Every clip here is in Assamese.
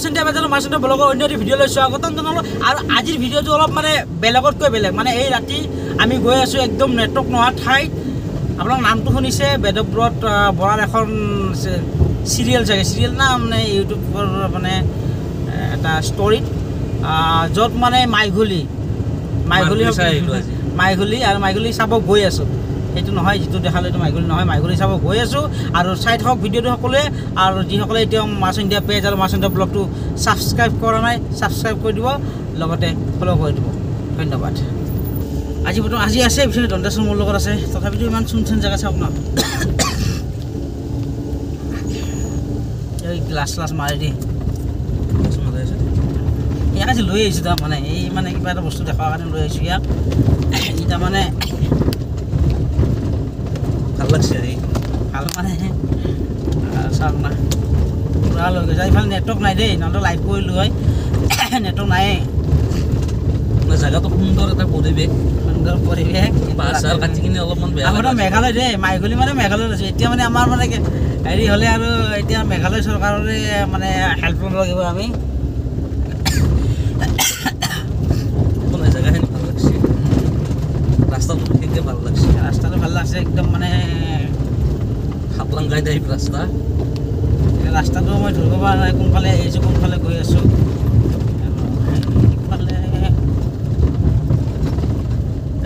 মাছন্দিয়া বেজালৰ মাছন্দিয়া ব্লগৰ অন্য এটি ভিডিঅ'লৈ স্বাগতম জনালোঁ আৰু আজিৰ ভিডিঅ'টো অলপ মানে বেলেগতকৈ বেলেগ মানে এই ৰাতি আমি গৈ আছোঁ একদম নেটৱৰ্ক নোহোৱা ঠাইত আপোনালোক নামটো শুনিছে বেদব্ৰত বৰাৰ এখন চিৰিয়েল চাগে চিৰিয়েল না মানে ইউটিউবৰ মানে এটা ষ্টৰীত য'ত মানে মাইঘুলি আৰু মাইঘুলি চাব গৈ আছোঁ সেইটো নহয় যিটো দেখালে এইটো মাইঘুলি নহয় মাইঘুলি চাব গৈ আছোঁ আৰু চাই থাকক ভিডিঅ'টো সকলোৱে আৰু যিসকলে এতিয়া মাছন্দিয়া পেজ আৰু মাছন্দিয়া ব্লগটো ছাবস্ক্ৰাইব কৰা নাই ছাবস্ক্ৰাইব কৰি দিব লগতে ফ'ল' কৰি দিব ধন্যবাদ আজি আছে বিশেষ দণ্ডেশ্বৰ মোৰ লগত আছে তথাপিতো ইমান চুনচুন জেগা চাওক ন এই গ্লাছ মাৰি দি ইয়াক আজি লৈ আহিছোঁ তাৰমানে এই মানে কিবা এটা বস্তু দেখাৰ কাৰণে লৈ আহিছোঁ ইয়াক ই তাৰমানে ভাল লাগছে ভাল মানে চাওক না পূৰা লৈ গৈছে ইফালে নেটৱৰ্ক নাই দেই নহ'লে লাইভ কৰিলোঁ হয় নেটৱৰ্ক নাই জেগাটো সুন্দৰ এটা পৰিৱেশ কাটি কিনে অলপমান বেয়া আমাৰ মেঘালয় দেই মাইঘুলি মানে মেঘালয়ত আছে এতিয়া মানে আমাৰ মানে হেৰি হ'লে আৰু এতিয়া মেঘালয় চৰকাৰৰে মানে হেল্প ল'ব লাগিব আমি জেগাখিনি ভাল লাগছে ৰাস্তাটো বিশেষকৈ ভাল লাগছে ৰাস্তাটো ভাল লাগছে একদম মানে হাপলাংগাই টাইপ ৰাস্তাটো মই ধৰিব পৰা নাই কোনফালে আহিছোঁ কোনফালে গৈ আছোঁ ইফালে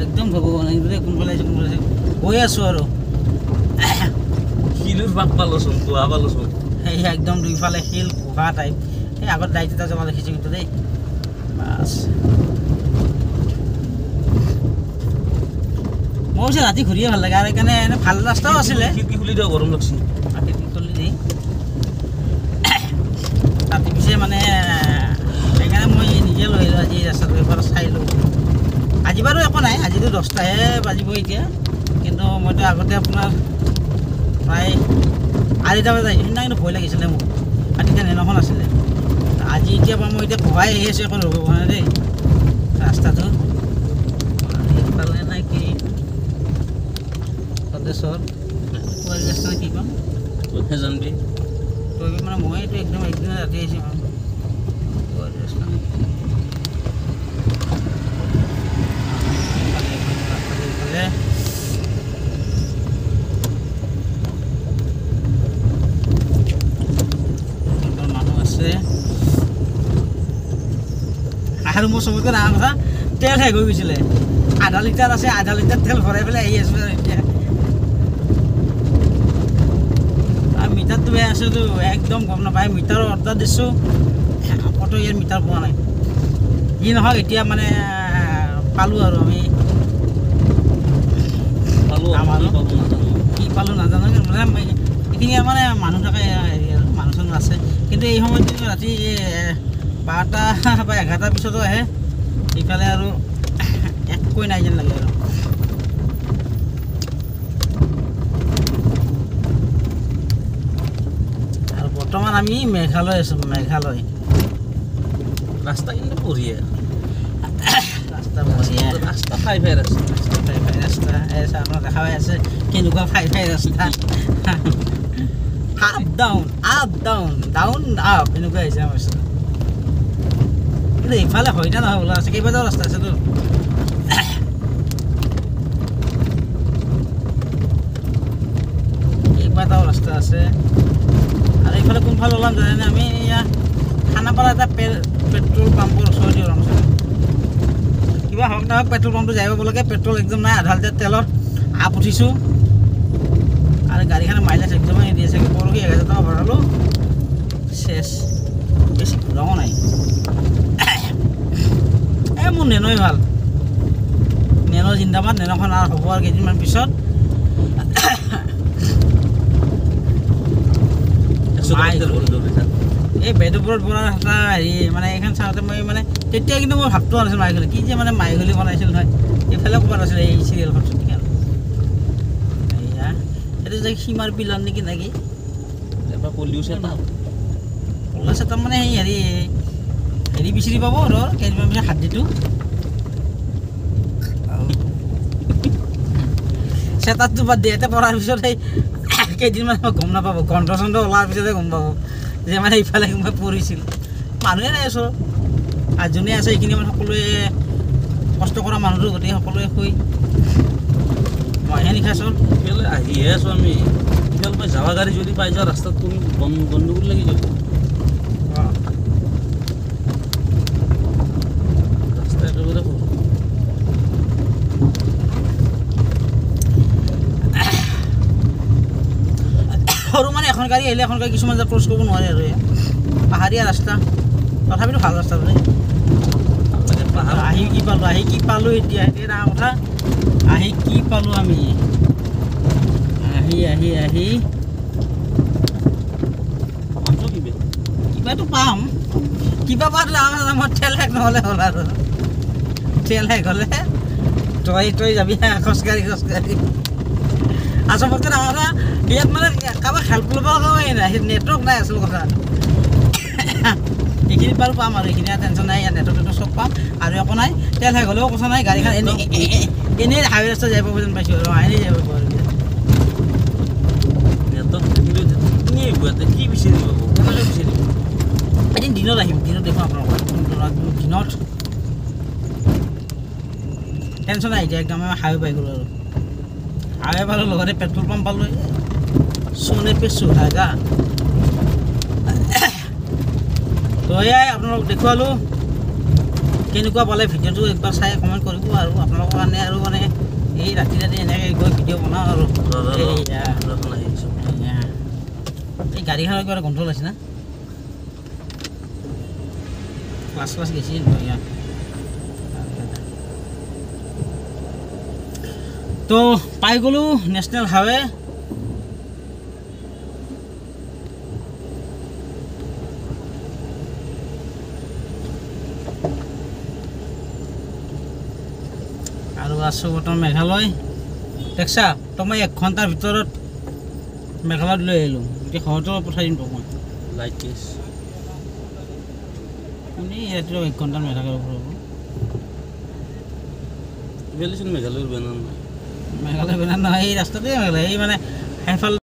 একদম ধৰিব পৰা নাই কোনফালে আহিছোঁ কোনফালে গৈ আছোঁ আৰু শিলৰ বাঘ পালোচোন গুহা পালোচোন সেই একদম দুইফালে শিল গুহা টাইপ সেই আগত দায়িত্ব এটা জমা দেখিছোঁ কিন্তু দেই বাছ মই কৈছে ৰাতি ঘূৰিয়ে ভাল লাগে আৰু সেইকাৰণে এনে ভাল ৰাস্তাও আছিলে খিৰিকী খুলি দিওঁ গৰম লাগছে খিৰিকী খুলি দি ৰাতি পিছে মানে সেইকাৰণে মই নিজে লৈ আহিলোঁ আজি ৰাস্তাটো এবাৰ চাইলোঁ আজি বাৰু একো নাই আজিতো 10টাহে বাজিব এতিয়া কিন্তু মইতো আগতে আপোনাৰ প্ৰায় 8টা বজাত আহিছোঁ সেইদিনা কিন্তু ভয় লাগিছিলে মোক আৰু তেতিয়া নেনখন আছিলে আজি এতিয়া মই এতিয়া ভয় আহি আছোঁ একো ৰ'ব পৰা নাই দেই ৰাস্তাটো সেইফালে নাই কি সদস্যৰ পৰিৱেশ কি পাম তইহে জানবি তই মানে মইতো একদম একদিন ৰাতি আহিছোঁ পৰিৱেশ মানুহ আছে আৰু মোৰ চবতকৈ ডাঙৰ কথা তেল শেষ হৈ গৈছিলে আধা লিটাৰ আছে আধা লিটাৰ তেল ভৰাই পেলাই আহি আছোঁ এতিয়া মিটাৰটো বেয়া আছেতো একদম গম নাপায় মিটাৰৰ অৰ্ডাৰ দিছোঁ ক'তো ইয়াৰ মিটাৰ পোৱা নাই যি নহওক এতিয়া মানে পালোঁ আৰু আমি কি পালোঁ নাজানো মানে এইখিনি মানে মানুহ থাকে হেৰি আৰু মানুহ চানুহ আছে কিন্তু এই সময়ত ৰাতি 12টা বা 11টাৰ পিছতো আহে এইফালে আৰু একোৱে নাই যেন লাগে আৰু বৰ্তমান আমি মেঘালয় আছোঁ মেঘালয় ৰাস্তা কিন্তু বঢ়িয়া ৰাস্তা ফাই ৰাস্তা আপোনাৰ দেখা পাই আছে কেনেকুৱা ফাই ৰাস্তা আপ ডাউন আপ এনেকুৱা হৈছে আমাৰ কিন্তু ইফালে হয় না নহয় ওলা আছে কেইবাটাও ৰাস্তা আছেতো কেইবাটাও ৰাস্তা আছে আৰু এইফালে কোনফালে ওলাম জানেনে আমি এয়া খানাপাৰা এটা পেট্ৰল পাম্পৰ ওচৰতে ওলাম কিবা হওক নহওক পেট্ৰল পাম্পটো যাই পাব লাগে পেট্ৰল একদম নাই আধা লিটাৰ তেলত আপ উঠিছোঁ আৰু গাড়ীখনে মাইলেজ একদমেই নিদিয়ে চাগে পৰহি 1000 টকা ভৰালোঁ শেষ বেছি ঘূৰাও নাই মোৰ নেন'ই ভাল নেন' জিন্দাবাদ নেন'খন আৰু হ'ব আৰু কেইদিনমান পিছত এই বেদব্ৰত বনাৰ এটা হেৰি মানে এইখন চাওঁতে মই মানে তেতিয়া কিন্তু মই ভাবটো আনিছিলোঁ মাইঘুলি কি যে মানে মাইঘুলি বনাইছিল নহয় এইফালে ক'ৰবাত আছিলে এই চিৰিয়েলখন শ্বুটিং এয়া এইটো যে সীমাৰ পিলাৰ নেকি পলিঅ' চেটআপ মানে সেই হেৰি বিচাৰি পাব আৰু কেইদিনমান পিছত হাতীটো চেটাৰটো বাদ দিয়ে পৰাৰ পিছত সেই কেইদিনমান গম নাপাব গন্ধ চন্ধ ওলাৰ পিছতহে গম পাব যে মানে ইফালে কোনোবা পৰিছিল মানুহে নাই ওচৰত আৰু যোনে আছে এইখিনি মানে সকলোৱে কষ্ট কৰা মানুহটো গোটেই সকলোৱে শুই মইহে নিশাচৰ ইফালে আহিহে আছোঁ আমি ইফালে মই যাৱা গাড়ী যদি পাই যাওঁ ৰাস্তাত তুমি গণ্ডগোল লাগি যাব ৰাস্তা একেবাৰে সৰু মানে এখন গাড়ী আহিলে এখন গাড়ী কিছুমান যে ক্ৰছ কৰিব নোৱাৰে আৰু পাহাৰীয়া ৰাস্তা তথাপিতো ভাল ৰাস্তা বোলে আহি কি পালোঁ এতিয়া এতিয়া ডাঙৰ কথা আহি কি পালোঁ আমি আহি কিবাটো পাম কিবা পাত মই তেল শেষ নহ'লে হ'ল আৰু তেল শেষ হ'লে তই যাবি খোজকাঢ়ি আচলতে ডাঙৰ কথা ইয়াত মানে কাৰোবাক হেল্প ল'ব নাই নেটৱৰ্ক নাই আচল কথা এইখিনি বাৰু পাম আৰু এইখিনি টেনশ্যন নাই ইয়াত নেটৱৰ্ক চব পাম আৰু একো নাই তেল শেষ হ'লেও কথা নাই গাড়ীখন এনেই হাইৱে ৰাস্তা যাই পাব যেন পাইছোঁ আৰু এনেই যাব পাৰোঁ নেটৱৰ্ক থাকিলেও এনেই আহিব ইয়াতে কি বিচাৰি পাব কেনেকৈ বিচাৰিব এদিন দিনত আহিম দিনত দেখোঁ আপোনালোকৰ দিনত টেনশ্যন নাই এতিয়া একদম আমি হাইৱে পাই গ'লোঁ আৰু হাইৱে পালোঁ লগতে পেট্ৰল পাম্প পালোঁ সোনে পে সুহাগা তো এয়াই আপোনালোক দেখুৱালোঁ কেনেকুৱা পালে ভিডিঅ'টো একবাৰ চাই কমেণ্ট কৰিব আৰু আপোনালোকৰ কাৰণে আৰু মানে এই ৰাতি এনেকৈ গৈ ভিডিঅ' বনাওঁ আৰু এই গাড়ীখনৰ কিবা এটা গোন্ধ ওলাইছে না ক্লাছ গেছি তো পাই গ'লোঁ নেশ্যনেল হাইৱে আৰু আছোঁ বৰ্তমান মেঘালয় দেখছা তো মই 1 ঘণ্টাৰ ভিতৰত মেঘালয়ত লৈ আহিলোঁ এতিয়া ঘৰতো পঠাই দিম তোক মই লাইট কেছ এনেই ৰাতিটো 1 ঘণ্টাৰ মেঘালয়ৰ ফুৰাব ইফালেচোন মেঘালয়ৰ বেনাৰ নাই মেঘালয় বেনাৰ নহয় এই ৰাস্তাটোৱে মেঘালয় এই মানে সেইফালে